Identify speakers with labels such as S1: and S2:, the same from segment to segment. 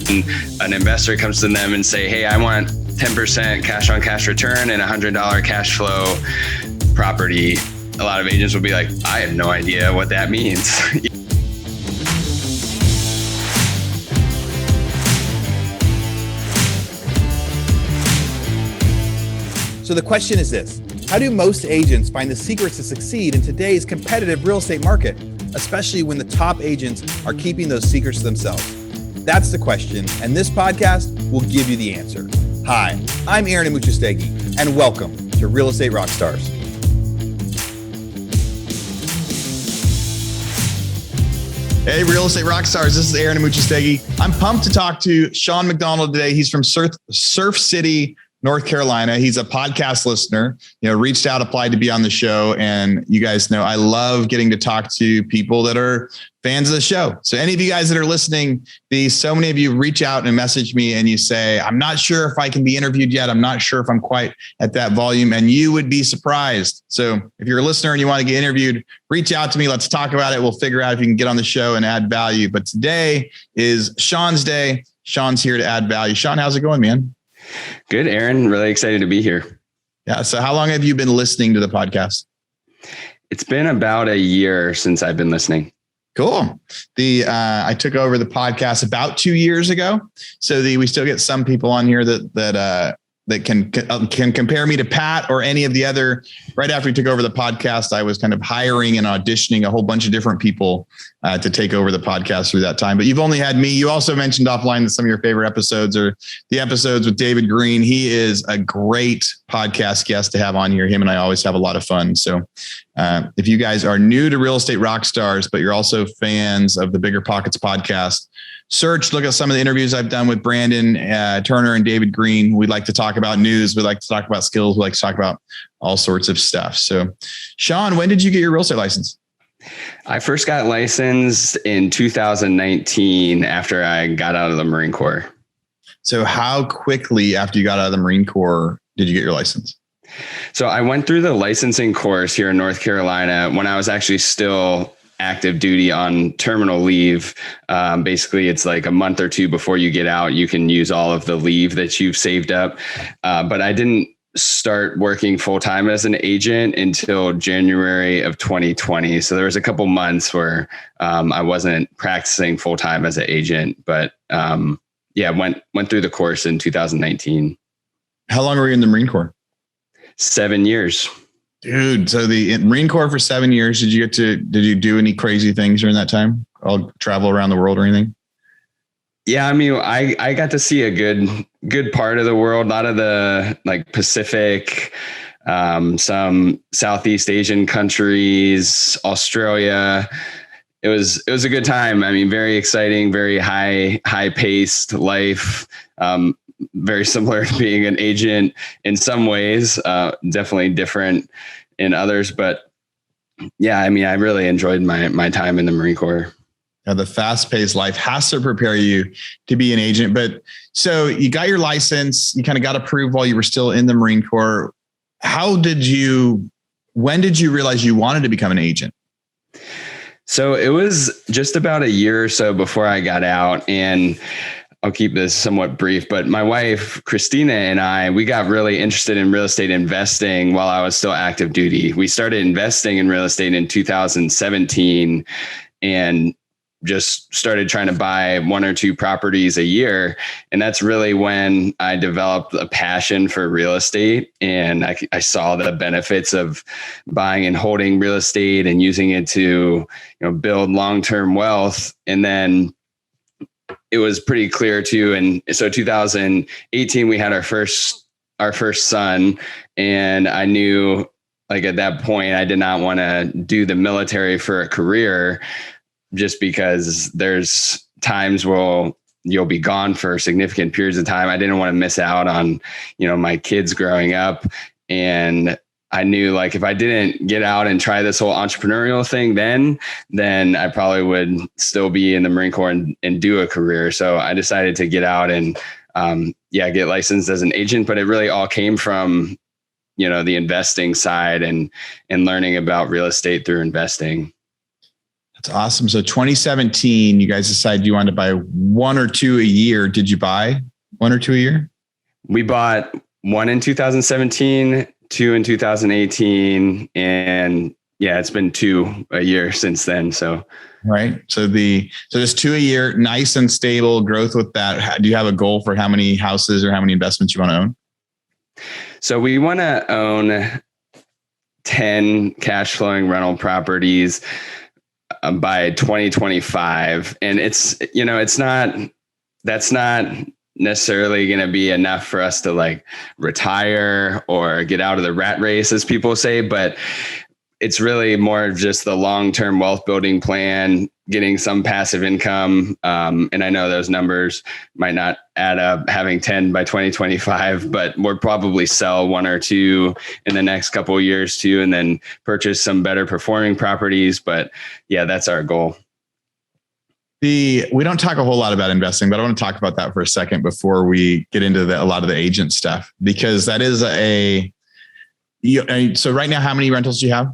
S1: an investor comes to them and say, hey, I want 10% cash on cash return and $100 cash flow property, a lot of agents will be like, I have no idea what that means.
S2: So the question is this: how do most agents find the secrets to succeed in today's competitive real estate market, especially when the top agents are keeping those secrets to themselves? That's the question, and this podcast will give you the answer. Hi, I'm Aaron Amuchastegui, and welcome to Real Estate Rockstars.
S3: Hey, Real Estate Rockstars, this is Aaron Amuchastegui. I'm pumped to talk to Sean McDonnell today. He's from Surf City, North Carolina. He's a podcast listener, reached out, applied to be on the show. And you guys know, I love getting to talk to people that are fans of the show. So any of you guys that are listening, so many of you reach out and message me and you say, I'm not sure if I can be interviewed yet. I'm not sure if I'm quite at that volume, and you would be surprised. So if you're a listener and you want to get interviewed, reach out to me. Let's talk about it. We'll figure out if you can get on the show and add value. But today is Sean's day. Sean's here to add value. Sean, how's it going, man?
S1: Good, Aaron. Really excited to be here.
S3: Yeah. So how long have you been listening to the podcast?
S1: It's been about a year since I've been listening.
S3: Cool. I took over the podcast about 2 years ago. So we still get some people on here that can compare me to Pat or any of the other. Right after we took over the podcast, I was kind of hiring and auditioning a whole bunch of different people to take over the podcast through that time. But you've only had me. You also mentioned offline that some of your favorite episodes are the episodes with David Green. He is a great podcast guest to have on here. Him and I always have a lot of fun. So if you guys are new to Real Estate Rockstars, but you're also fans of the Bigger Pockets podcast, look at some of the interviews I've done with Brandon Turner and David Green. We'd like to talk about news. We'd like to talk about skills. We'd like to talk about all sorts of stuff. So, Sean, when did you get your real estate license?
S1: I first got licensed in 2019 after I got out of the Marine Corps.
S3: So how quickly after you got out of the Marine Corps did you get your license?
S1: So I went through the licensing course here in North Carolina when I was actually still active duty on terminal leave. Basically, it's like a month or two before you get out, you can use all of the leave that you've saved up. But I didn't start working full time as an agent until January of 2020. So there was a couple months where I wasn't practicing full time as an agent, but went through the course in 2019. How
S3: long were you in the Marine Corps?
S1: 7 years.
S3: Dude, so the Marine Corps for 7 years, did you do any crazy things during that time? I'll travel around the world or anything?
S1: Yeah, I mean, I got to see a good part of the world, a lot of the like Pacific, some Southeast Asian countries, Australia. It was a good time. I mean, very exciting, very high paced life. Very similar to being an agent in some ways, definitely different in others. But yeah, I mean, I really enjoyed my time in the Marine Corps.
S3: Now, the fast-paced life has to prepare you to be an agent. But so you got your license, you kind of got approved while you were still in the Marine Corps. When did you realize you wanted to become an agent?
S1: So it was just about a year or so before I got out, and I'll keep this somewhat brief, but my wife, Christina, and we got really interested in real estate investing while I was still active duty. We started investing in real estate in 2017 and just started trying to buy 1 or 2 properties a year. And that's really when I developed a passion for real estate. And I saw the benefits of buying and holding real estate and using it to, build long-term wealth. And then it was pretty clear too. And so 2018, we had our first son, and I knew like at that point, I did not want to do the military for a career, just because there's times where you'll be gone for significant periods of time. I didn't want to miss out on, my kids growing up. And I knew like if I didn't get out and try this whole entrepreneurial thing, then I probably would still be in the Marine Corps and do a career. So I decided to get out and get licensed as an agent. But it really all came from, the investing side and learning about real estate through investing.
S3: That's awesome. So 2017, you guys decided you wanted to buy 1 or 2 a year. Did you buy 1 or 2 a year?
S1: We bought 1 in 2017, 2 in 2018, and yeah, it's been 2 a year since then. So,
S3: right. So just 2 a year, nice and stable growth with that. Do you have a goal for how many houses or how many investments you want to own?
S1: So we want to own 10 cash flowing rental properties by 2025. And that's not necessarily going to be enough for us to like retire or get out of the rat race, as people say, but it's really more of just the long-term wealth building plan, getting some passive income. And I know those numbers might not add up having 10 by 2025, but we'll probably sell 1 or 2 in the next couple of years too, and then purchase some better performing properties. But yeah, that's our goal.
S3: We don't talk a whole lot about investing, but I want to talk about that for a second before we get into a lot of the agent stuff, because that is so right now, how many rentals do you have?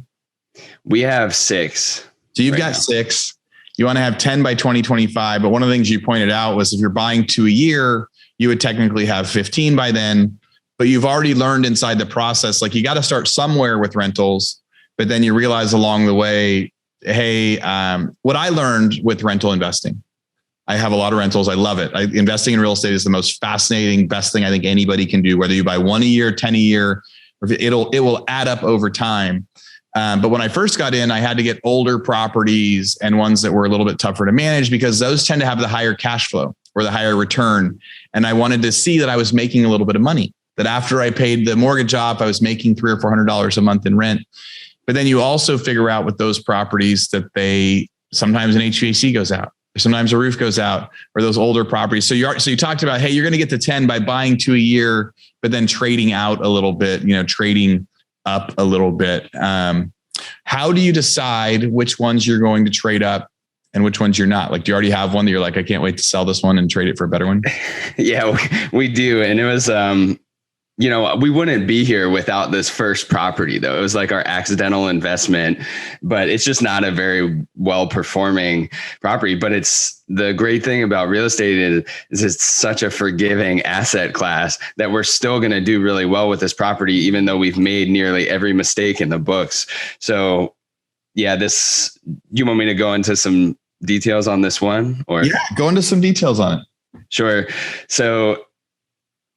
S1: We have 6.
S3: So you've got 6. You want to have 10 by 2025. But one of the things you pointed out was if you're buying 2 a year, you would technically have 15 by then. But you've already learned inside the process, like you got to start somewhere with rentals. But then you realize along the way, hey, what I learned with rental investing, I have a lot of rentals. I love it. Investing in real estate is the most fascinating, best thing I think anybody can do, whether you buy 1 a year, 10 a year, or it will add up over time. But when I first got in, I had to get older properties and ones that were a little bit tougher to manage because those tend to have the higher cash flow or the higher return. And I wanted to see that I was making a little bit of money, that after I paid the mortgage off, I was making $300 or $400 a month in rent. But then you also figure out with those properties that sometimes an HVAC goes out, or sometimes a roof goes out, or those older properties. So you talked about, hey, you're going to get to 10 by buying 2 a year, but then trading out a little bit, trading up a little bit. How do you decide which ones you're going to trade up and which ones you're not? Like, do you already have one that you're like, I can't wait to sell this one and trade it for a better one?
S1: Yeah, we do. And it was, we wouldn't be here without this first property, though. It was like our accidental investment, but it's just not a very well-performing property. But it's the great thing about real estate is it's such a forgiving asset class that we're still going to do really well with this property, even though we've made nearly every mistake in the books. So yeah, you want me to go into some details on this one? Or
S3: yeah, go into some details on it.
S1: Sure. So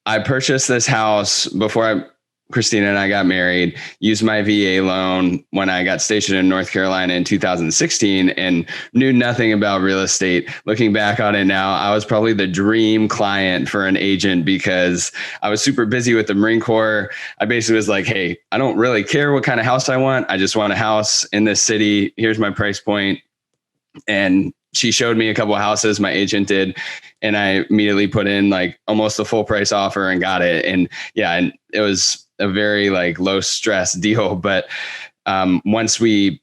S1: I purchased this house before Christina and I got married, used my VA loan when I got stationed in North Carolina in 2016 and knew nothing about real estate. Looking back on it now, I was probably the dream client for an agent because I was super busy with the Marine Corps. I basically was like, hey, I don't really care what kind of house I want. I just want a house in this city. Here's my price point. And she showed me a couple of houses, my agent did, and I immediately put in like almost the full price offer and got it. And yeah, and it was a very like low stress deal. But once we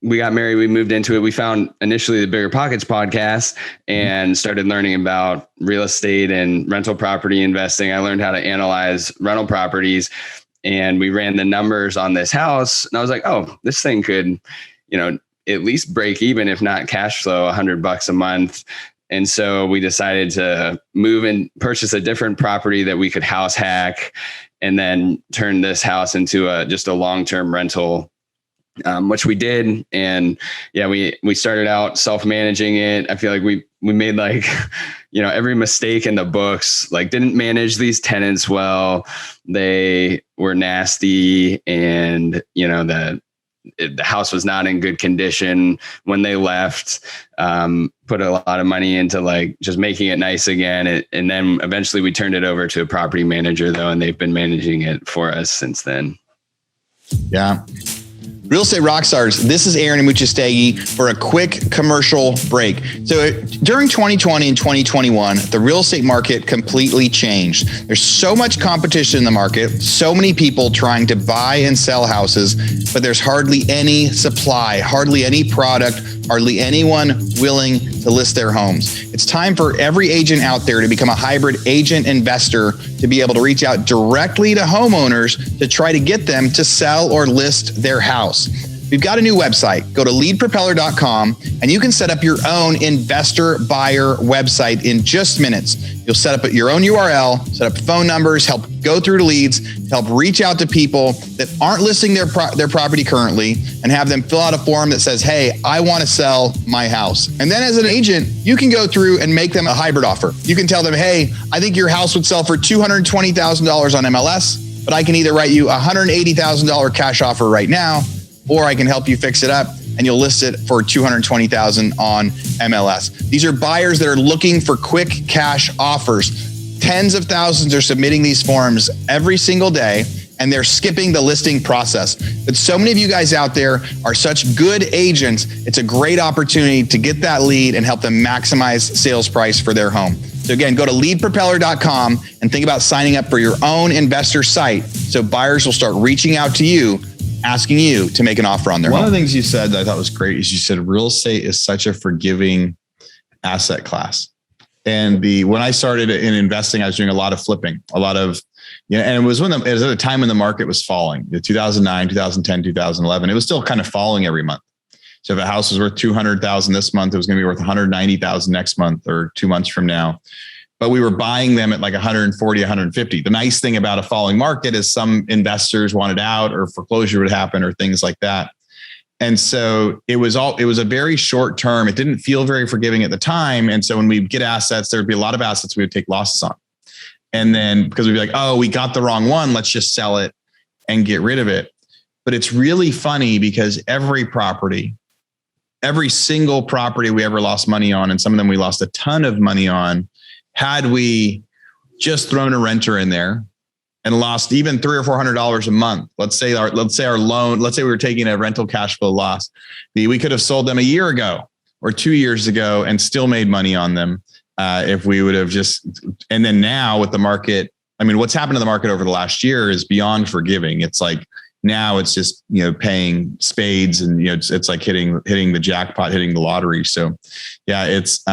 S1: got married, we moved into it. We found initially the Bigger Pockets podcast and started learning about real estate and rental property investing. I learned how to analyze rental properties, and we ran the numbers on this house. And I was like, oh, this thing could, at least break even, if not cash flow, $100 a month. And so we decided to move and purchase a different property that we could house hack and then turn this house into just a long-term rental, which we did. And yeah, we started out self-managing it. I feel like we made like, every mistake in the books, like didn't manage these tenants well. They were nasty, and, the house was not in good condition when they left. Put a lot of money into like just making it nice again. And then eventually we turned it over to a property manager though, and they've been managing it for us since then.
S3: Yeah. Real Estate Rockstars, this is Aaron Amuchastegui for a quick commercial break. So during 2020 and 2021, the real estate market completely changed. There's so much competition in the market, so many people trying to buy and sell houses, but there's hardly any supply, hardly any product, hardly anyone willing to list their homes. It's time for every agent out there to become a hybrid agent investor, to be able to reach out directly to homeowners to try to get them to sell or list their house.
S2: We've got a new website. Go to leadpropeller.com and you can set up your own investor buyer website in just minutes. You'll set up your own URL, set up phone numbers, help go through to leads, help reach out to people that aren't listing their property currently, and have them fill out a form that says, hey, I want to sell my house. And then as an agent, you can go through and make them a hybrid offer. You can tell them, hey, I think your house would sell for $220,000 on MLS, but I can either write you a $180,000 cash offer right now, or I can help you fix it up and you'll list it for $220,000 on MLS. These are buyers that are looking for quick cash offers. Tens of thousands are submitting these forms every single day, and they're skipping the listing process. But so many of you guys out there are such good agents. It's a great opportunity to get that lead and help them maximize sales price for their home. So again, go to leadpropeller.com and think about signing up for your own investor site so buyers will start reaching out to you, asking you to make an offer on their home.
S3: One of the things you said that I thought was great is you said real estate is such a forgiving asset class. And when I started in investing, I was doing a lot of flipping, and it was it was at a time when the market was falling, 2009, 2010, 2011. It was still kind of falling every month. So if a house was worth $200,000 this month, it was going to be worth $190,000 next month or 2 months from now. But we were buying them at like 140, 150. The nice thing about a falling market is some investors wanted out, or foreclosure would happen, or things like that. And so it was a very short term. It didn't feel very forgiving at the time. And so when we get assets, there would be a lot of assets we would take losses on. And then because we'd be like, oh, we got the wrong one, let's just sell it and get rid of it. But it's really funny because every single property we ever lost money on, and some of them we lost a ton of money on, had we just thrown a renter in there and lost even $300 or $400 a month, let's say we were taking a rental cash flow loss, we could have sold them a year ago or 2 years ago and still made money on them if we would have just. And then now with the market, I mean, what's happened to the market over the last year is beyond forgiving. It's like now it's just paying spades, and it's like hitting the jackpot, hitting the lottery. So yeah, it's.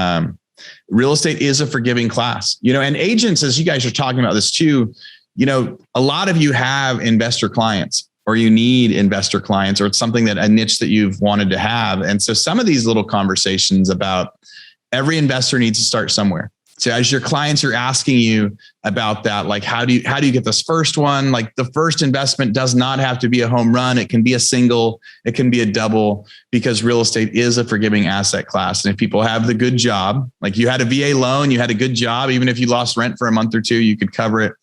S3: Real estate is a forgiving class, and agents, as you guys are talking about this too, a lot of you have investor clients, or you need investor clients, or it's something a niche that you've wanted to have. And so some of these little conversations about every investor needs to start somewhere. So as your clients are asking you about that, like, how do you get this first one? Like, the first investment does not have to be a home run. It can be a single, it can be a double, because real estate is a forgiving asset class. And if people have the good job, like you had a VA loan, you had a good job, even if you lost rent for a month or two, you could cover it.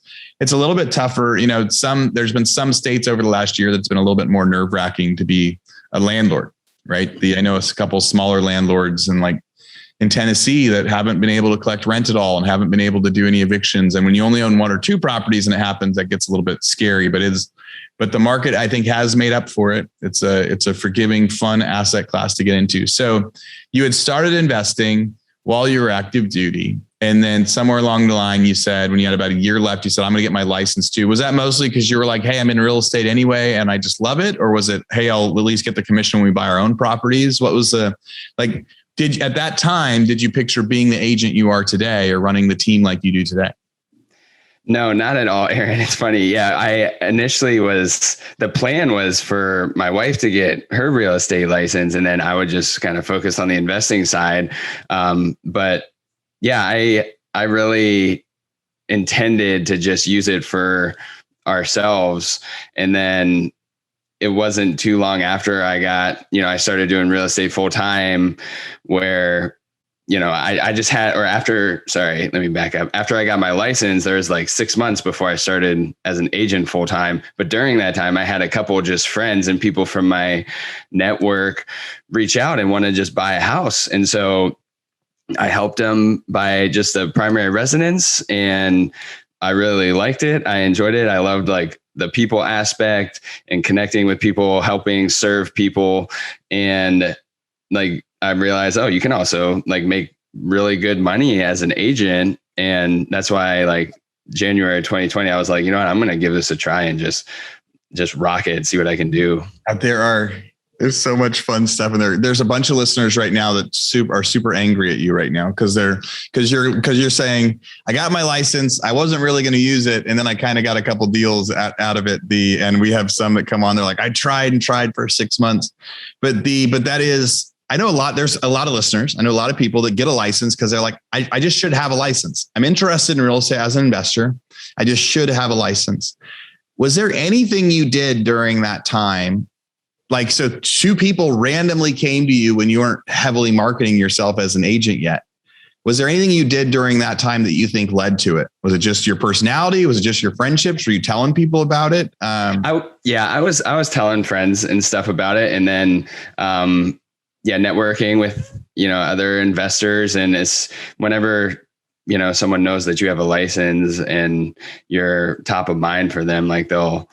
S3: It's a little bit tougher. There's been some states over the last year that's been a little bit more nerve-wracking to be a landlord, right? I know a couple smaller landlords in Tennessee that haven't been able to collect rent at all and haven't been able to do any evictions. And when you only own one or two properties and it happens, that gets a little bit scary, but the market, I think, has made up for it. It's a forgiving, fun asset class to get into. So you had started investing while you were active duty. And then somewhere along the line, you said, when you had about a year left, you said, I'm going to get my license too. Was that mostly because you were like, hey, I'm in real estate anyway, and I just love it? Or was it, hey, I'll at least get the commission when we buy our own properties? What was at that time, did you picture being the agent you are today, or running the team like you do today?
S1: No, not at all, Aaron. It's funny. Yeah, I initially the plan was for my wife to get her real estate license, and then I would just kind of focus on the investing side. But yeah, I really intended to just use it for ourselves. And then it wasn't too long after I started doing real estate full time, where, I just had, let me back up. After I got my license, there was like 6 months before I started as an agent full time. But during that time, I had a couple just friends and people from my network reach out and want to just buy a house. And so I helped them buy just a primary residence, and I really liked it. I enjoyed it. I loved the people aspect and connecting with people, helping serve people. And I realized, you can also make really good money as an agent. And that's why January 2020, I was like, you know what, I'm going to give this a try and just rock it and see what I can do.
S3: There's so much fun stuff in there. There's a bunch of listeners right now that are super angry at you right now because you're saying, I got my license, I wasn't really going to use it, and then I kind of got a couple deals out of it. And we have some that come on, they're like, I tried for 6 months, but that is, I know there's a lot of listeners. I know a lot of people that get a license because they're like, I just should have a license. I'm interested in real estate as an investor. I just should have a license. Was there anything you did during that time? Like, so two people randomly came to you when you weren't heavily marketing yourself as an agent yet. Was there anything you did during that time that you think led to it? Was it just your personality? Was it just your friendships? Were you telling people about it?
S1: I was telling friends and stuff about it. And then, networking with, other investors. And it's whenever, someone knows that you have a license and you're top of mind for them, like they'll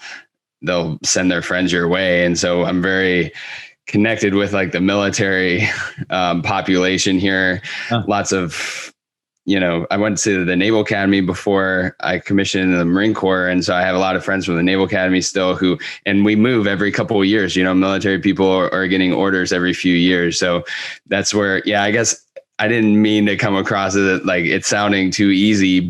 S1: send their friends your way. And so I'm very connected with like the military population here. Huh. Lots of, I went to the Naval Academy before I commissioned in the Marine Corps. And so I have a lot of friends from the Naval Academy still and we move every couple of years, military people are getting orders every few years. So that's where, I guess I didn't mean to come across as like it's sounding too easy,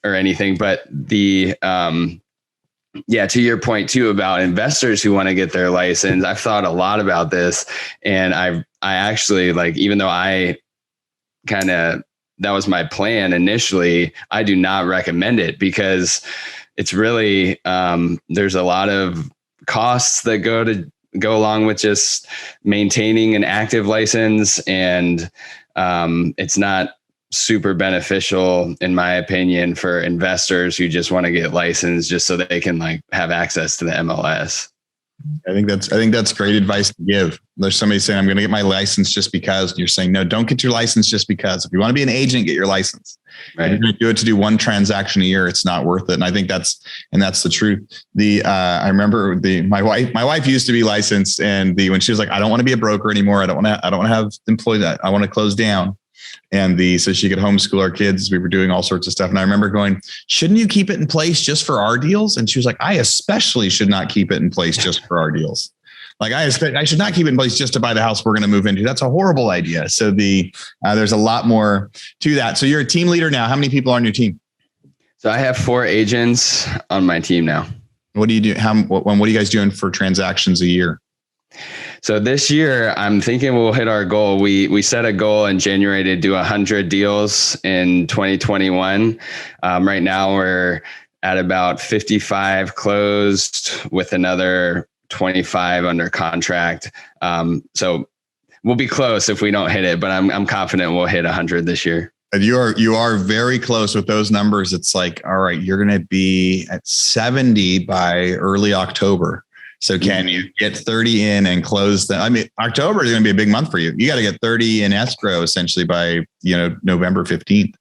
S1: or anything, but the, to your point too about investors who want to get their license, I've thought a lot about this, and I actually, like, even though that was my plan initially, I do not recommend it because it's really, there's a lot of costs that go along with just maintaining an active license, and it's not super beneficial, in my opinion, for investors who just want to get licensed just so they can like have access to the MLS.
S3: I think that's great advice to give. There's somebody saying, I'm going to get my license just because. You're saying, no, don't get your license just because. If you want to be an agent, get your license. Right. If you're going to do it to do one transaction a year, it's not worth it. And I think that's the truth. I remember my wife used to be licensed, and when she was like, I don't want to be a broker anymore. I don't want to have employees. I want to close down. And so she could homeschool our kids. We were doing all sorts of stuff. And I remember going, shouldn't you keep it in place just for our deals? And she was like, I especially should not keep it in place just for our deals. Like I should not keep it in place just to buy the house we're going to move into. That's a horrible idea. So there's a lot more to that. So you're a team leader now. How many people are on your team?
S1: So I have 4 agents on my team now.
S3: What do you do? What are you guys doing for transactions a year?
S1: So this year, I'm thinking we'll hit our goal. We set a goal in January to do 100 deals in 2021. Right now, we're at about 55 closed with another 25 under contract. So we'll be close if we don't hit it, but I'm confident we'll hit 100 this year.
S3: And you are very close with those numbers. It's like, all right, you're going to be at 70 by early October. So can you get 30 in and close them? I mean, October is going to be a big month for you. You got to get 30 in escrow essentially by, November 15th.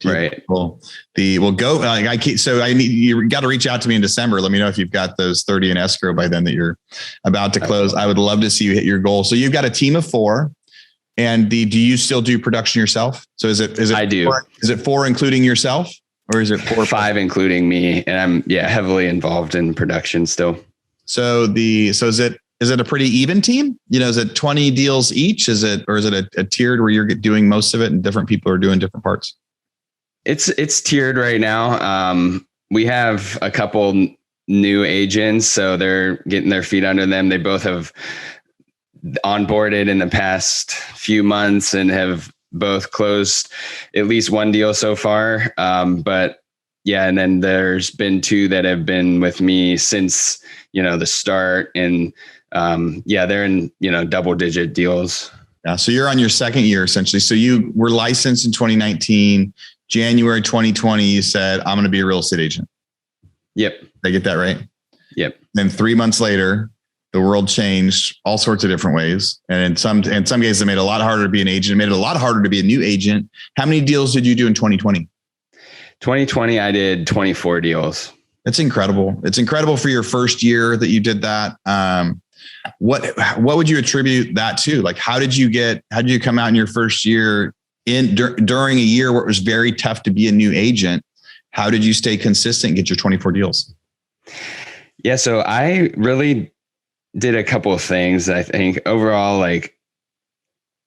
S1: Right.
S3: You got to reach out to me in December. Let me know if you've got those 30 in escrow by then that you're about to close. I would love to see you hit your goal. So you've got a team of 4, and do you still do production yourself? So is it,
S1: I do.
S3: 4, is it 4 including yourself, or is it 4?
S1: 5 including me, and I'm heavily involved in production still.
S3: So is it a pretty even team? Is it 20 deals each? Is it a tiered where you're doing most of it and different people are doing different parts?
S1: It's tiered right now. We have a couple new agents, so they're getting their feet under them. They both have onboarded in the past few months and have both closed at least one deal so far. And then there's been 2 that have been with me since the start, and they're in double-digit deals.
S3: Yeah, so you're on your second year essentially. So you were licensed in 2019, January 2020. You said, I'm going to be a real estate agent.
S1: Yep.
S3: Did I get that right?
S1: Yep.
S3: Then 3 months later, the world changed all sorts of different ways, and in some cases, it made it a lot harder to be an agent. It made it a lot harder to be a new agent. How many deals did you do in 2020?
S1: 2020, I did 24 deals.
S3: It's incredible. It's incredible for your first year that you did that. What would you attribute that to? Like, how did you come out in your first year during a year where it was very tough to be a new agent? How did you stay consistent and get your 24 deals?
S1: Yeah. So I really did a couple of things. I think overall, like,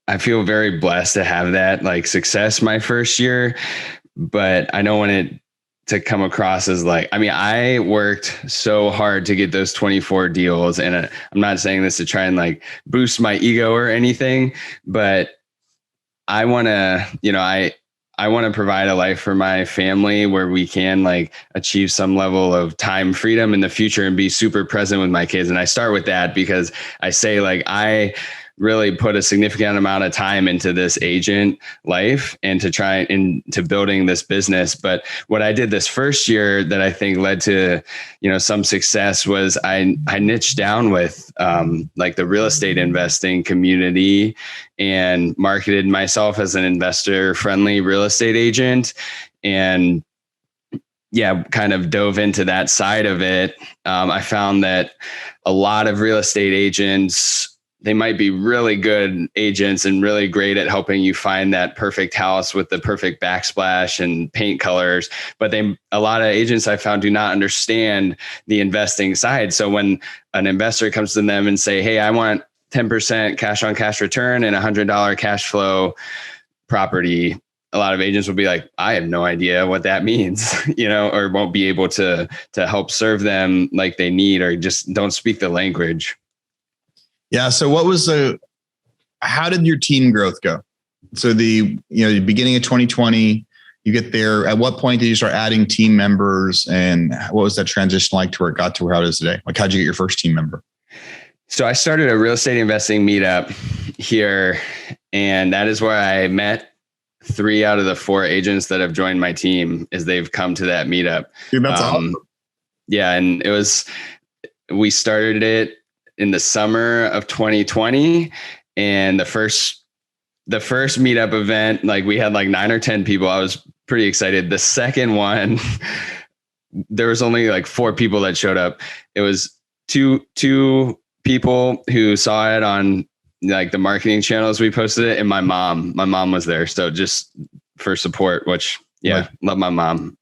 S1: I feel very blessed to have that like success my first year, but I don't want it to come across as like, I mean, I worked so hard to get those 24 deals, and I'm not saying this to try and like boost my ego or anything, but I want to, I want to provide a life for my family where we can like achieve some level of time freedom in the future and be super present with my kids. And I start with that because I say like, I really put a significant amount of time into this agent life and to try into building this business. But what I did this first year that I think led to, some success was I niched down with like the real estate investing community and marketed myself as an investor friendly real estate agent. And kind of dove into that side of it. I found that a lot of real estate agents, they might be really good agents and really great at helping you find that perfect house with the perfect backsplash and paint colors. But a lot of agents I found do not understand the investing side. So when an investor comes to them and say, hey, I want 10% cash on cash return and $100 cash flow property, a lot of agents will be like, I have no idea what that means, or won't be able to help serve them like they need, or just don't speak the language.
S3: Yeah. So how did your team growth go? So the beginning of 2020, you get there. At what point did you start adding team members, and what was that transition like to where it got to how it is today? Like, how'd you get your first team member?
S1: So I started a real estate investing meetup here, and that is where I met 3 out of the 4 agents that have joined my team as they've come to that meetup.
S3: Dude, that's awesome.
S1: Yeah. And we started it in the summer of 2020, and the first meetup event, like we had like 9 or 10 people. I was pretty excited. The second one, there was only like 4 people that showed up. It was two people who saw it on like the marketing channels we posted it, and my mom was there. So just for support, which love my mom.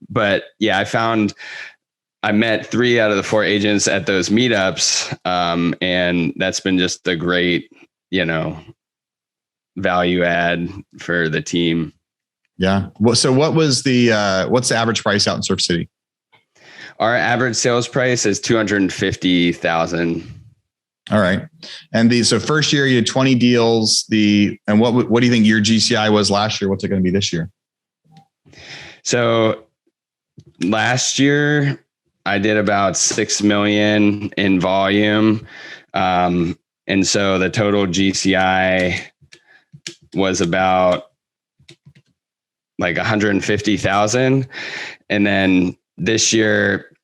S1: But yeah, I met 3 out of the 4 agents at those meetups. And that's been just a great, value add for the team.
S3: Yeah. So what's the average price out in Surf City?
S1: Our average sales price is $250,000.
S3: All right. And so first year you had 20 deals. And what do you think your GCI was last year? What's it going to be this year?
S1: So last year I did about 6 million in volume. And so the total GCI was about like 150,000. And then this year,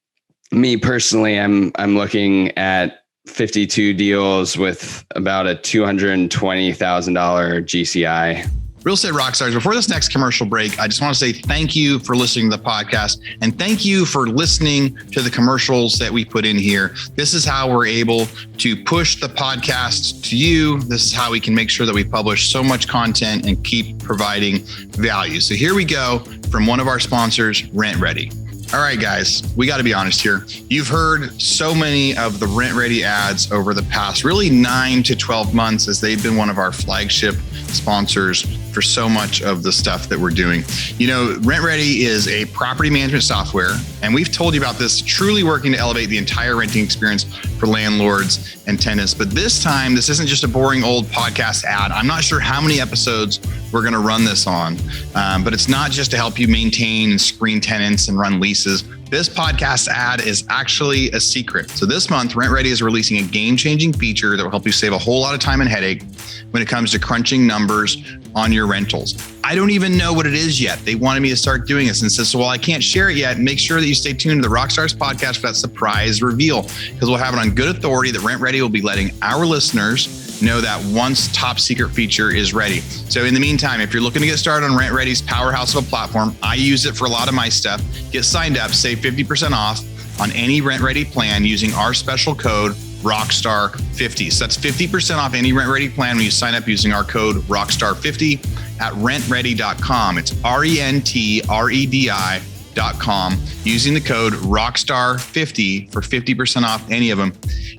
S1: me personally, I'm looking at 52 deals with about a $220,000 GCI.
S3: Real Estate Rockstars, before this next commercial break, I just want to say thank you for listening to the podcast, and thank you for listening to the commercials that we put in here. This is how we're able to push the podcast to you. This is how we can make sure that we publish so much content and keep providing value. So here we go from one of our sponsors, Rent Ready. All right, guys, we got to be honest here. You've heard so many of the Rent Ready ads over the past really 9 to 12 months, as they've been one of our flagship sponsors for so much of the stuff that we're doing. Rent Ready is a property management software, and we've told you about this, truly working to elevate the entire renting experience for landlords and tenants. But this time, this isn't just a boring old podcast ad. I'm not sure how many episodes we're going to run this on, but it's not just to help you maintain and screen tenants and run leases. This podcast ad is actually a secret. So this month, Rent Ready is releasing a game-changing feature that will help you save a whole lot of time and headache when it comes to crunching numbers on your rentals. I don't even know what it is yet. They wanted me to start doing this and said, so while I can't share it yet, make sure that you stay tuned to the Rockstars podcast for that surprise reveal, because we'll have it on good authority that Rent Ready will be letting our listeners know that once top secret feature is ready. So in the meantime, if you're looking to get started on Rent Ready's powerhouse of a platform, I use it for a lot of my stuff. Get signed up, save 50% off on any Rent Ready plan using our special code Rockstar50. So that's 50% off any Rent Ready plan when you sign up using our code Rockstar50 at rentready.com. It's RENTREDI.com. untitled.com using the code Rockstar50 for 50% off any of them.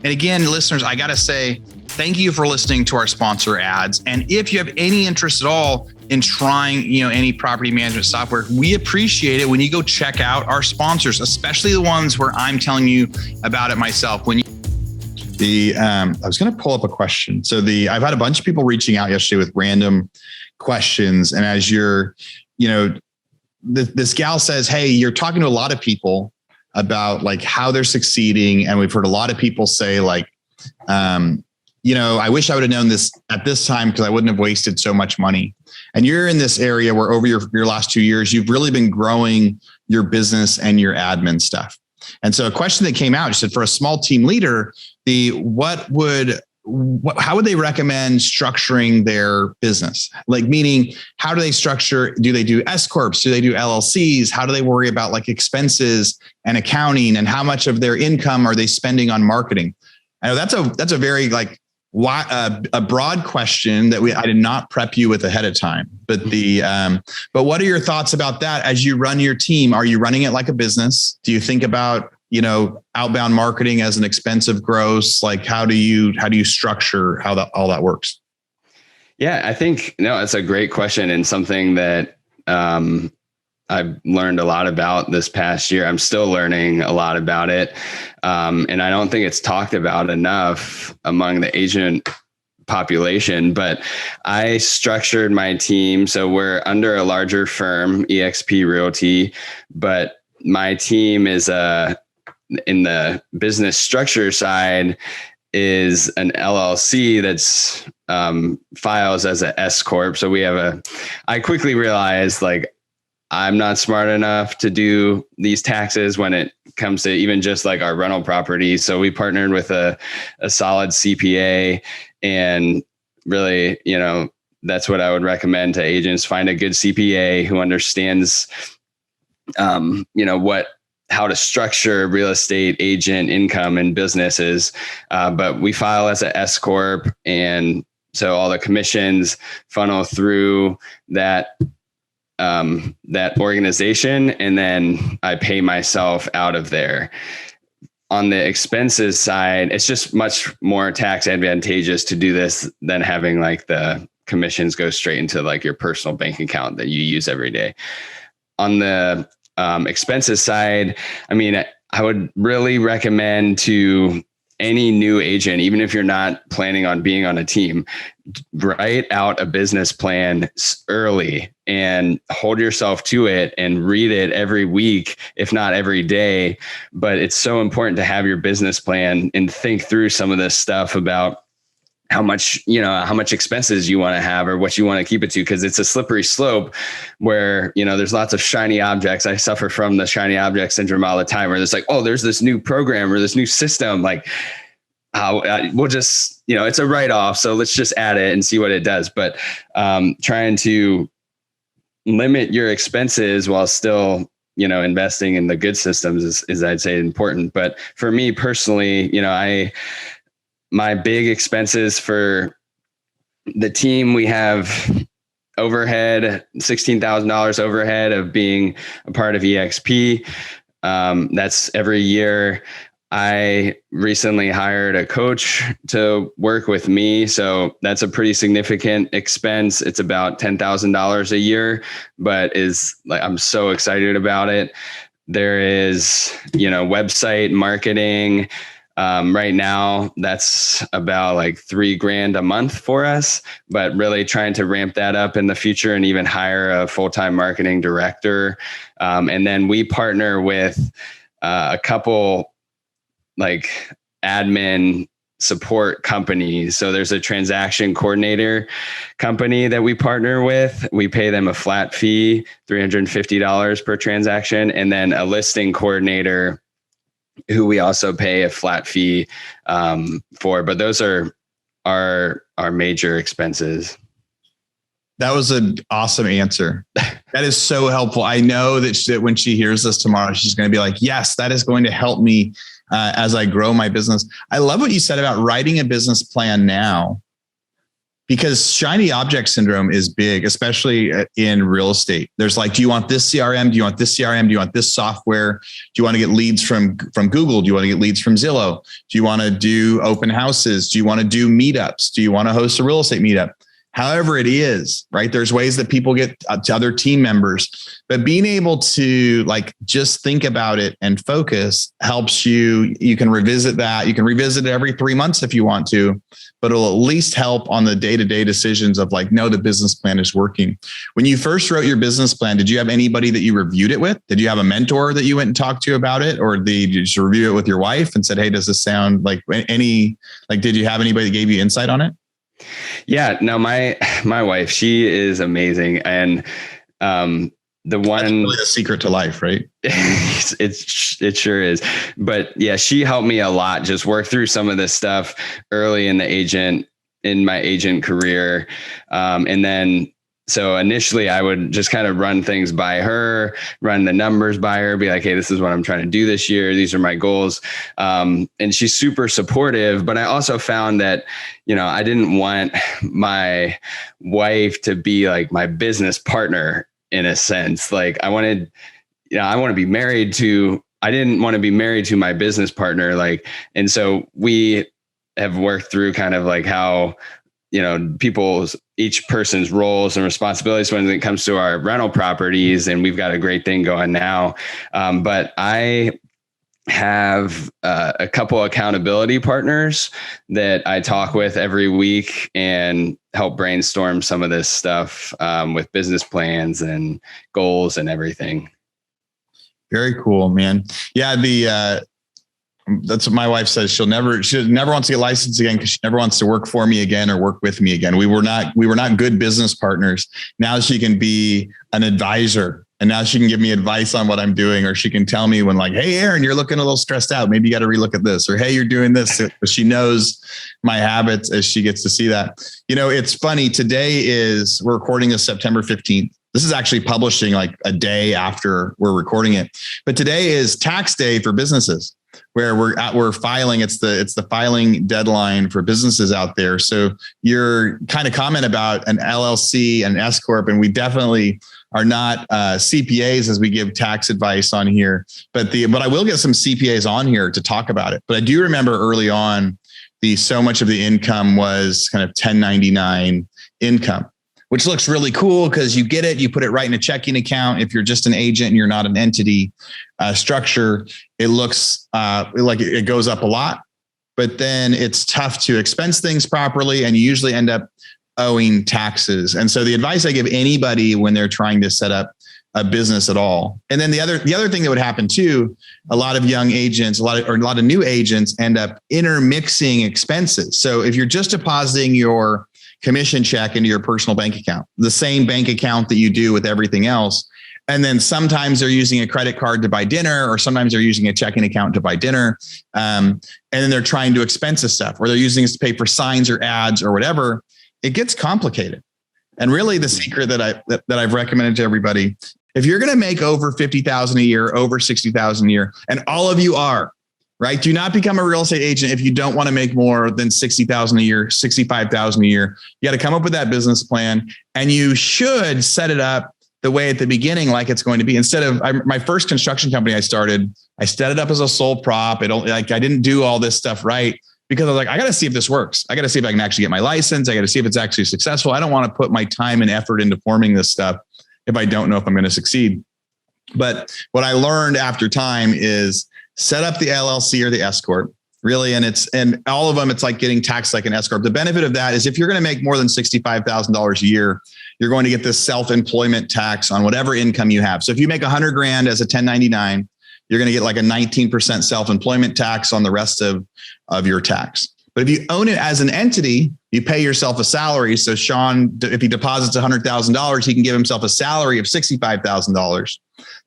S3: And again, listeners, I got to say, thank you for listening to our sponsor ads. And if you have any interest at all in trying, any property management software, we appreciate it when you go check out our sponsors, especially the ones where I'm telling you about it myself. I was going to pull up a question. So I've had a bunch of people reaching out yesterday with random questions. And as this gal says, hey, you're talking to a lot of people about like how they're succeeding. And we've heard a lot of people say like, I wish I would have known this at this time because I wouldn't have wasted so much money. And you're in this area where over your last 2 years, you've really been growing your business and your admin stuff. And so a question that came out, she said, for a small team leader, how would they recommend structuring their business? Like, meaning, how do they structure? Do they do S corps? Do they do LLCs? How do they worry about like expenses and accounting, and how much of their income are they spending on marketing? I know that's a very like a broad question that I did not prep you with ahead of time. But but what are your thoughts about that as you run your team? Are you running it like a business? Do you think about outbound marketing as an expensive gross? Like, how do you structure all that works?
S1: Yeah, I think, it's a great question, and something that I've learned a lot about this past year. I'm still learning a lot about it. And I don't think it's talked about enough among the agent population, but I structured my team. So we're under a larger firm, eXp Realty, but my team is in the business structure side is an LLC that's files as a S corp. So I quickly realized like I'm not smart enough to do these taxes when it comes to even just like our rental property. So we partnered with a solid CPA, and really, that's what I would recommend to agents. Find a good CPA who understands, how to structure real estate agent income and businesses. But we file as a S corp. And so all the commissions funnel through that organization, and then I pay myself out of there. On the expenses side, it's just much more tax advantageous to do this than having like the commissions go straight into like your personal bank account that you use every day. On the expenses side, I would really recommend to any new agent, even if you're not planning on being on a team, write out a business plan early and hold yourself to it and read it every week, if not every day. But it's so important to have your business plan and think through some of this stuff about how much expenses you want to have or what you want to keep it to, because it's a slippery slope where, there's lots of shiny objects. I suffer from the shiny object syndrome all the time, where it's like, oh, there's this new program or this new system. Like, we'll just, it's a write-off. So let's just add it and see what it does. But trying to limit your expenses while still, investing in the good systems is I'd say important. But for me personally, my big expenses for the team, we have overhead, $16,000 overhead of being a part of eXp. That's every year. I recently hired a coach to work with me. So that's a pretty significant expense. It's about $10,000 a year, but I'm so excited about it. There is, website marketing. Right now, that's about like $3,000 a month for us, but really trying to ramp that up in the future and even hire a full-time marketing director. And then we partner with a couple like admin support companies. So there's a transaction coordinator company that we partner with. We pay them a flat fee, $350 per transaction, and then a listing coordinator who we also pay a flat fee for. But those are our major expenses.
S3: That was an awesome answer. That is so helpful. I know that when she hears this tomorrow, she's going to be like, yes, that is going to help me as I grow my business. I love what you said about writing a business plan now because shiny object syndrome is big, especially in real estate. There's like, do you want this CRM? Do you want this CRM? Do you want this software? Do you want to get leads from Google? Do you want to get leads from Zillow? Do you want to do open houses? Do you want to do meetups? Do you want to host a real estate meetup? However it is, right? There's ways that people get to other team members, but being able to like just think about it and focus helps you. You can revisit that. You can revisit it every 3 months if you want to, but it'll at least help on the day-to-day decisions of like, no, the business plan is working. When you first wrote your business plan, did you have anybody that you reviewed it with? Did you have a mentor that you went and talked to about it? Or did you just review it with your wife and said, hey, does this sound like did you have anybody that gave you insight on it?
S1: Yeah, no, my wife, she is amazing. And the one,
S3: that's really the secret to life, right?
S1: it sure is. But yeah, she helped me a lot, just work through some of this stuff early in my agent career. And then, so initially I would just kind of run things by her, run the numbers by her, be like, hey, this is what I'm trying to do this year. These are my goals. And she's super supportive, but I also found that, I didn't want my wife to be like my business partner in a sense. Like I want to be married to, I didn't want to be married to my business partner. And so we have worked through kind of like how, each person's roles and responsibilities when it comes to our rental properties. And we've got a great thing going now. But I have a couple accountability partners that I talk with every week and help brainstorm some of this stuff with business plans and goals and everything.
S3: Very cool, man. Yeah. That's what my wife says. She never wants to get licensed again because she never wants to work for me again or work with me again. We were not good business partners. Now she can be an advisor, and now she can give me advice on what I'm doing, or she can tell me when like, hey, Aaron, you're looking a little stressed out. Maybe you got to relook at this, or hey, you're doing this. But she knows my habits as she gets to see that. It's funny. We're recording this September 15th. This is actually publishing like a day after we're recording it. But today is tax day for businesses, where we're filing. It's the filing deadline for businesses out there. So your kind of comment about an LLC and S Corp, and we definitely are not CPAs as we give tax advice on here, but I will get some CPAs on here to talk about it. But I do remember early on, so much of the income was kind of 1099 income, which looks really cool because you get it, you put it right in a checking account. If you're just an agent and you're not an entity structure, it looks like it goes up a lot, but then it's tough to expense things properly, and you usually end up owing taxes. And so the advice I give anybody when they're trying to set up a business at all. And then the other thing that would happen too, a lot of young agents, a lot of new agents end up intermixing expenses. So if you're just depositing your commission check into your personal bank account, the same bank account that you do with everything else. And then sometimes they're using a credit card to buy dinner, or sometimes they're using a checking account to buy dinner. And then they're trying to expense this stuff, or they're using it to pay for signs or ads or whatever. It gets complicated. And really the secret that I've recommended to everybody, if you're going to make over 50,000 a year, over 60,000 a year, and all of you are, right? Do not become a real estate agent if you don't want to make more than 60,000 a year, 65,000 a year. You got to come up with that business plan, and you should set it up the way at the beginning, like it's going to be. Instead of my first construction company I set it up as a sole prop. I didn't do all this stuff right, because I was like, I got to see if this works. I got to see if I can actually get my license. I got to see if it's actually successful. I don't want to put my time and effort into forming this stuff if I don't know if I'm going to succeed. But what I learned after time is set up the LLC or the S Corp, really. And all of them, it's like getting taxed like an S Corp. The benefit of that is if you're going to make more than $65,000 a year, you're going to get this self-employment tax on whatever income you have. So if you make $100,000 as a 1099, you're going to get like a 19% self-employment tax on the rest of your tax. But if you own it as an entity, you pay yourself a salary. So Sean, if he deposits $100,000, he can give himself a salary of $65,000.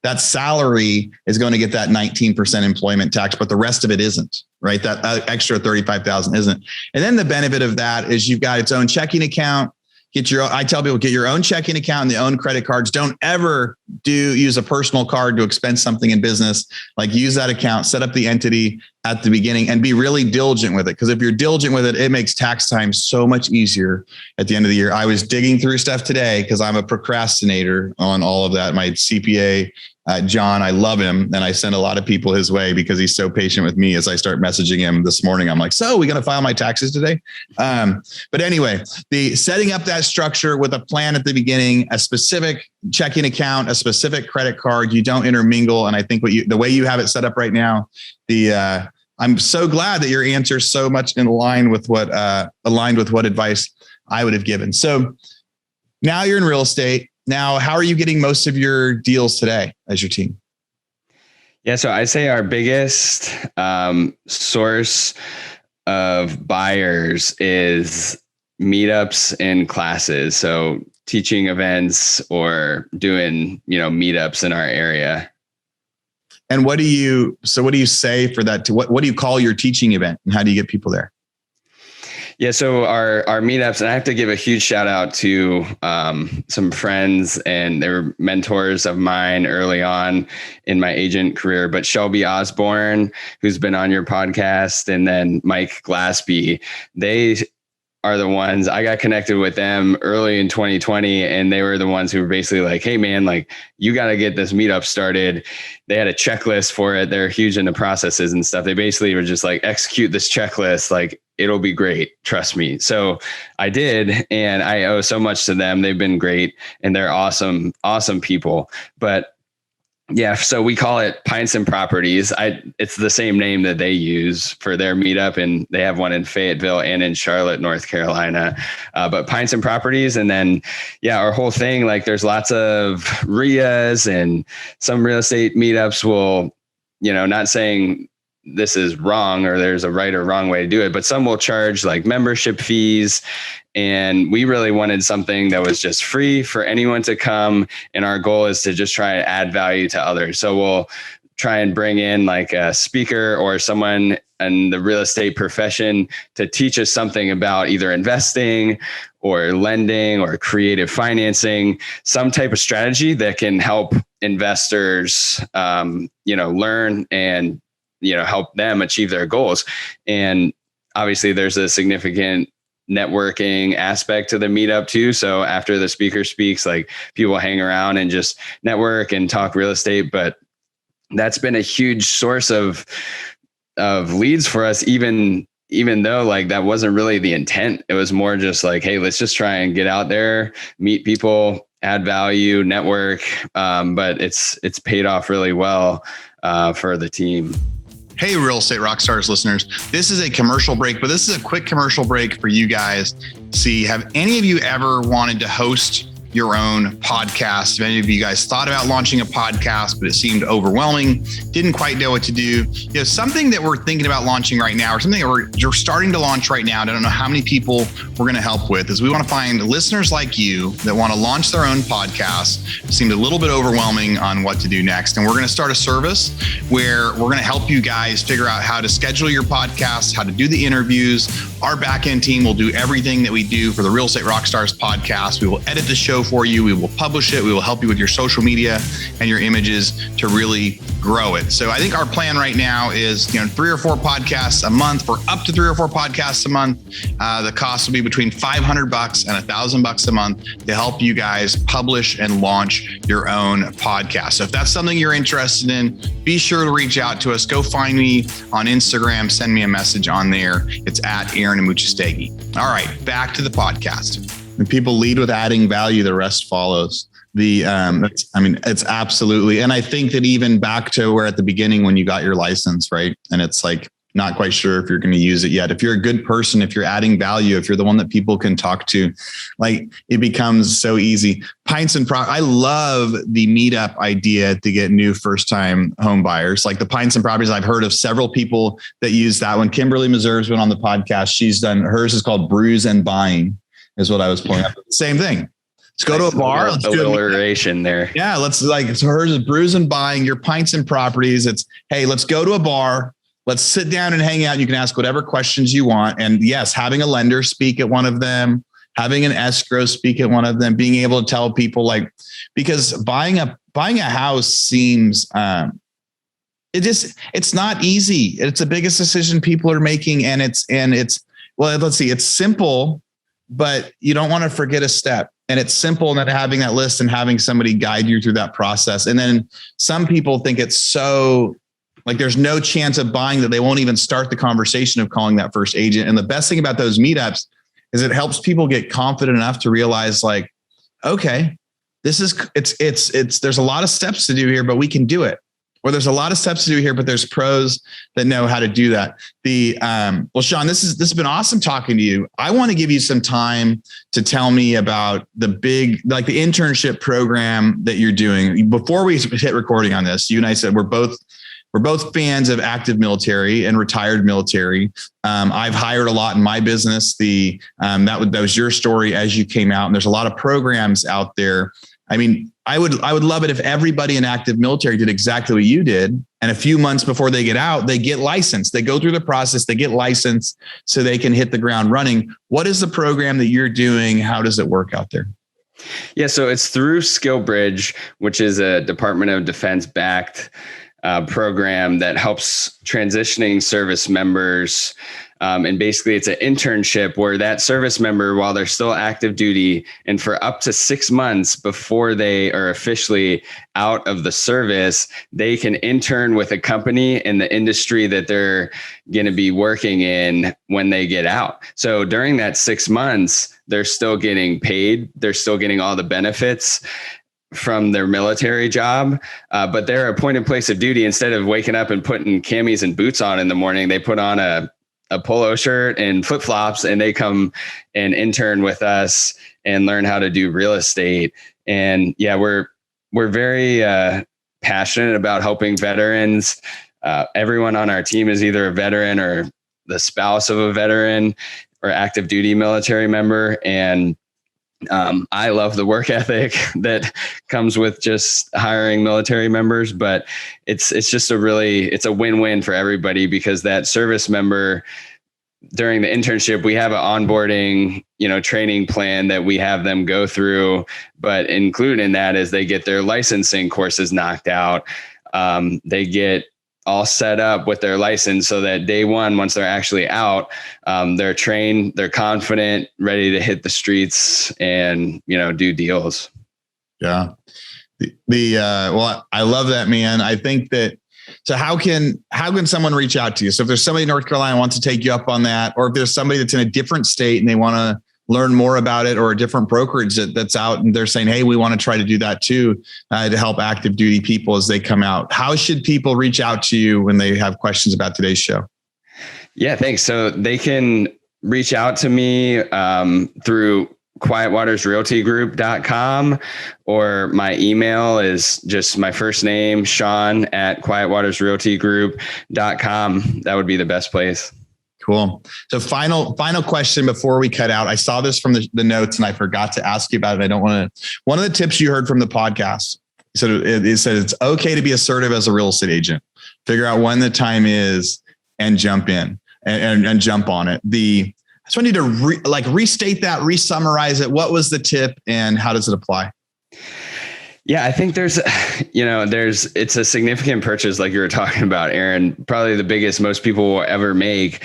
S3: That salary is going to get that 19% employment tax, but the rest of it isn't, right? That extra 35,000 isn't. And then the benefit of that is you've got its own checking account. I tell people, get your own checking account and the own credit cards. Don't ever use a personal card to expense something in business, like use that account, set up the entity at the beginning and be really diligent with it. Because if you're diligent with it, it makes tax time so much easier at the end of the year. I was digging through stuff today because I'm a procrastinator on all of that. My CPA, John, I love him. And I send a lot of people his way because he's so patient with me as I start messaging him this morning. I'm like, so we going to file my taxes today? But anyway, the setting up that structure with a plan at the beginning, a specific checking account, a specific credit card, you don't intermingle. And I think the way you have it set up right now, I'm so glad that your answer is so much in line with what aligned with what advice I would have given. So now you're in real estate. Now, how are you getting most of your deals today as your team?
S1: Yeah, so I'd say our biggest source of buyers is meetups and classes. So teaching events or doing, meetups in our area.
S3: And what do you say for that? What do you call your teaching event and how do you get people there?
S1: Yeah, so our meetups, and I have to give a huge shout out to some friends, and they were mentors of mine early on in my agent career, but Shelby Osborne, who's been on your podcast, and then Mike Glaspie, they are the ones I got connected with them early in 2020. And they were the ones who were basically like, hey man, like you got to get this meetup started. They had a checklist for it. They're huge into processes and stuff. They basically were just like, execute this checklist. Like it'll be great. Trust me. So I did. And I owe so much to them. They've been great and they're awesome, awesome people. But yeah, so we call it Pints and Properties. It's the same name that they use for their meetup, and they have one in Fayetteville and in Charlotte, North Carolina. But Pints and Properties, and then our whole thing, like there's lots of RIAs and some real estate meetups will, not saying this is wrong or there's a right or wrong way to do it, but some will charge like membership fees. And we really wanted something that was just free for anyone to come. And our goal is to just try to add value to others. So we'll try and bring in like a speaker or someone in the real estate profession to teach us something about either investing or lending or creative financing, some type of strategy that can help investors, learn and, help them achieve their goals. And obviously there's a significant networking aspect to the meetup too. So after the speaker speaks, like people hang around and just network and talk real estate. But that's been a huge source of leads for us, even though like that wasn't really the intent. It was more just like, hey, let's just try and get out there, meet people, add value, network. But it's paid off really well for the team.
S3: Hey, Real Estate Rockstars listeners, this is a commercial break, but this is a quick commercial break for you guys. See, have any of you ever wanted to host your own podcast? If any of you guys thought about launching a podcast, but it seemed overwhelming, didn't quite know what to do, something that we're thinking about launching right now, or something that we're starting to launch right now, and I don't know how many people we're going to help with, is we want to find listeners like you that want to launch their own podcast. It seemed a little bit overwhelming on what to do next. And we're going to start a service where we're going to help you guys figure out how to schedule your podcast, how to do the interviews. Our back-end team will do everything that we do for the Real Estate Rockstars podcast. We will edit the show for you. We will publish it. We will help you with your social media and your images to really grow it. So I think our plan right now is, 3 or 4 podcasts a month, for up to 3 or 4 podcasts a month. The cost will be between $500 and $1,000 a month to help you guys publish and launch your own podcast. So if that's something you're interested in, be sure to reach out to us. Go find me on Instagram. Send me a message on there. It's at Aaron Amuchastegui. All right, back to the podcast. When people lead with adding value, the rest follows. It's absolutely. And I think that even back to where at the beginning when you got your license, right? And it's like, not quite sure if you're going to use it yet. If you're a good person, if you're adding value, if you're the one that people can talk to, like it becomes so easy. Pints and I love the meetup idea to get new first-time home buyers. Like the Pints and Properties, I've heard of several people that use that one. Kimberly Meserve's been on the podcast. She's done, hers is called Brews and Buying, is what I was pulling up. Same thing. Let's go to a bar. Let's do
S1: alliteration there.
S3: Yeah, so hers is Brews and Buying. Your Pints and Properties. It's, hey, let's go to a bar. Let's sit down and hang out. You can ask whatever questions you want. And yes, having a lender speak at one of them, having an escrow speak at one of them, being able to tell people like, because buying a house seems, it's not easy. It's the biggest decision people are making. And it's, well, let's see, it's simple, but you don't want to forget a step. And it's simple, and then having that list and having somebody guide you through that process. And then some people think it's so like there's no chance of buying that they won't even start the conversation of calling that first agent. And the best thing about those meetups is it helps people get confident enough to realize like, okay, this is, there's a lot of steps to do here, but we can do it. Or there's a lot of steps to do here, but there's pros that know how to do that. Well, Sean, this has been awesome talking to you. I want to give you some time to tell me about the internship program that you're doing. Before we hit recording on this, you and I said we're both fans of active military and retired military. I've hired a lot in my business. That was your story as you came out, and there's a lot of programs out there. I mean, I would love it if everybody in active military did exactly what you did. And a few months before they get out, they get licensed. They go through the process, they get licensed so they can hit the ground running. What is the program that you're doing? How does it work out there?
S1: Yeah, so it's through SkillBridge, which is a Department of Defense backed program that helps transitioning service members. And basically it's an internship where that service member, while they're still active duty and for up to 6 months before they are officially out of the service, they can intern with a company in the industry that they're going to be working in when they get out. So during that 6 months, they're still getting paid. They're still getting all the benefits from their military job, but they're a point in place of duty. Instead of waking up and putting camis and boots on in the morning, they put on a polo shirt and flip flops, and they come and intern with us and learn how to do real estate. And yeah, we're very passionate about helping veterans. Everyone on our team is either a veteran or the spouse of a veteran or active duty military member. And I love the work ethic that comes with just hiring military members, but it's just it's a win-win for everybody, because that service member during the internship, we have an onboarding, training plan that we have them go through, but included in that is they get their licensing courses knocked out. They get all set up with their license so that day one, once they're actually out, they're trained, they're confident, ready to hit the streets and, do deals. Yeah.
S3: Well, I love that, man. I think that, so how can someone reach out to you? So if there's somebody in North Carolina wants to take you up on that, or if there's somebody that's in a different state and they want to learn more about it, or a different brokerage that's out and they're saying, hey, we want to try to do that too, to help active duty people as they come out. How should people reach out to you when they have questions about today's show?
S1: Yeah, thanks. So they can reach out to me through quietwatersrealtygroup.com, or my email is just my first name, Sean @quietwatersrealtygroup.com. That would be the best place.
S3: Cool. So final question before we cut out. I saw this from the notes and I forgot to ask you about it. I don't want to. One of the tips you heard from the podcast, it said it's okay to be assertive as a real estate agent. Figure out when the time is and jump in and jump on it. I just want you to restate that, re-summarize it. What was the tip and how does it apply?
S1: Yeah, I think it's a significant purchase, like you were talking about, Aaron, probably the biggest most people will ever make.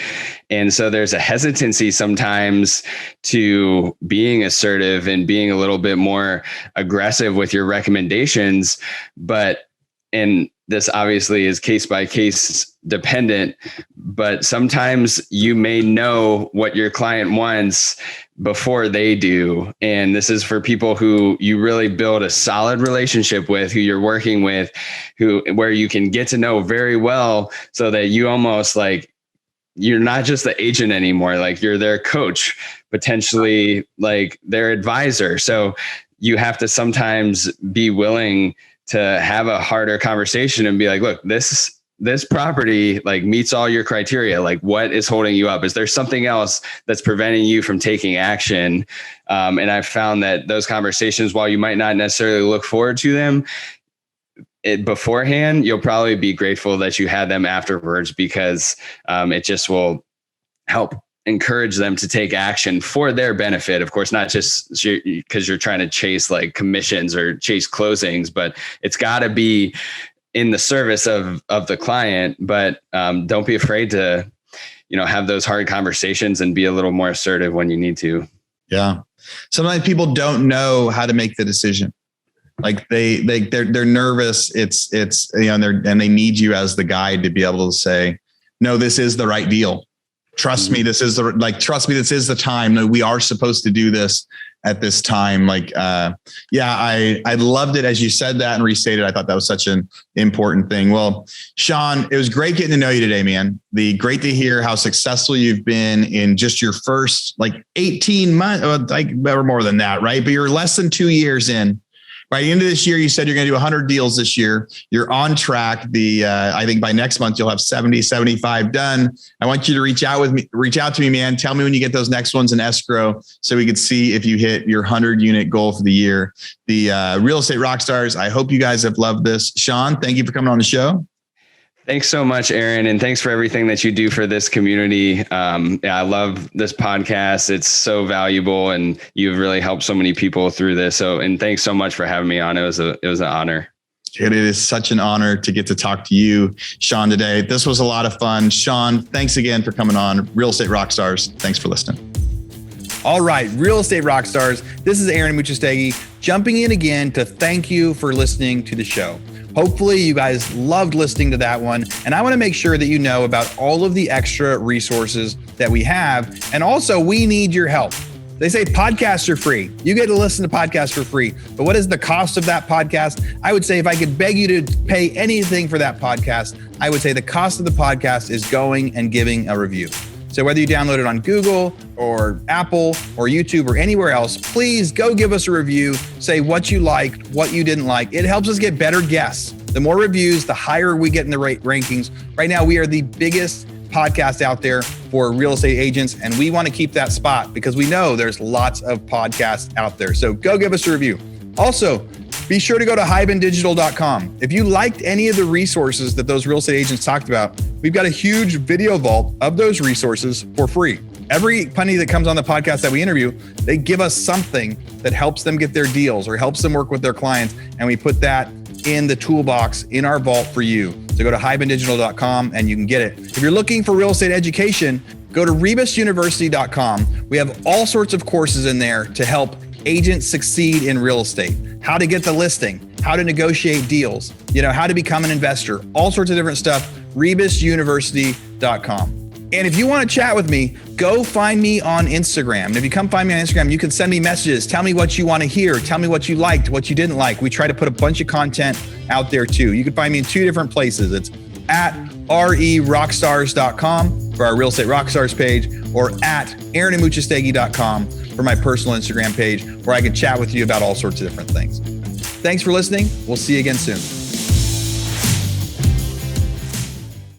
S1: And so there's a hesitancy sometimes to being assertive and being a little bit more aggressive with your recommendations. And this obviously is case by case dependent, but sometimes you may know what your client wants before they do. And this is for people who you really build a solid relationship with, who you're working with, where you can get to know very well, so that you almost you're not just the agent anymore. Like you're their coach, potentially like their advisor. So you have to sometimes be willing to have a harder conversation and be like, look, this property meets all your criteria. Like, what is holding you up? Is there something else that's preventing you from taking action? And I've found that those conversations, while you might not necessarily look forward to them beforehand, you'll probably be grateful that you had them afterwards, because it just will help encourage them to take action for their benefit. Of course, not just because you're trying to chase like commissions or chase closings, but it's got to be in the service of the client. But don't be afraid to, have those hard conversations and be a little more assertive when you need to.
S3: Yeah. Sometimes people don't know how to make the decision. Like they're nervous. It's and they need you as the guide to be able to say, no, this is the right deal. Trust me, this is the time. No, we are supposed to do this at this time. I loved it as you said that and restated. I thought that was such an important thing. Well, Sean, it was great getting to know you today, man. Great to hear how successful you've been in just your first 18 months, or more than that, right? But you're less than 2 years in. By the end of this year, you said you're going to do 100 deals this year. You're on track. I think by next month, you'll have 70, 75 done. I want you to reach out to me, man. Tell me when you get those next ones in escrow so we could see if you hit your 100 unit goal for the year. The Real Estate Rockstars, I hope you guys have loved this. Sean, thank you for coming on the show.
S1: Thanks so much, Aaron. And thanks for everything that you do for this community. I love this podcast. It's so valuable and you've really helped so many people through this. And thanks so much for having me on. It was an honor.
S3: It is such an honor to get to talk to you, Sean, today. This was a lot of fun. Sean, thanks again for coming on Real Estate Rockstars. Thanks for listening.
S2: All right, Real Estate Rockstars. This is Aaron Muchastegui jumping in again to thank you for listening to the show. Hopefully you guys loved listening to that one. And I want to make sure that you know about all of the extra resources that we have. And also we need your help. They say podcasts are free. You get to listen to podcasts for free. But what is the cost of that podcast? I would say if I could beg you to pay anything for that podcast, I would say the cost of the podcast is going and giving a review. So whether you download it on Google or Apple or YouTube or anywhere else, please go give us a review. Say what you liked, what you didn't like. It helps us get better guests. The more reviews, the higher we get in the rankings. Right now, we are the biggest podcast out there for real estate agents, and we want to keep that spot because we know there's lots of podcasts out there. So go give us a review. Also, be sure to go to hibandigital.com. If you liked any of the resources that those real estate agents talked about, we've got a huge video vault of those resources for free. Every penny that comes on the podcast that we interview, they give us something that helps them get their deals or helps them work with their clients. And we put that in the toolbox in our vault for you. So go to hibandigital.com and you can get it. If you're looking for real estate education, go to rebusuniversity.com. We have all sorts of courses in there to help agents succeed in real estate, how to get the listing, how to negotiate deals, how to become an investor, all sorts of different stuff, rebusuniversity.com. And if you want to chat with me, go find me on Instagram. And if you come find me on Instagram, you can send me messages. Tell me what you want to hear. Tell me what you liked, what you didn't like. We try to put a bunch of content out there too. You can find me in 2 different places. It's at rerockstars.com for our Real Estate Rockstars page, or at aaronandmuchastegui.com for my personal Instagram page, where I can chat with you about all sorts of different things. Thanks for listening. We'll see you again soon.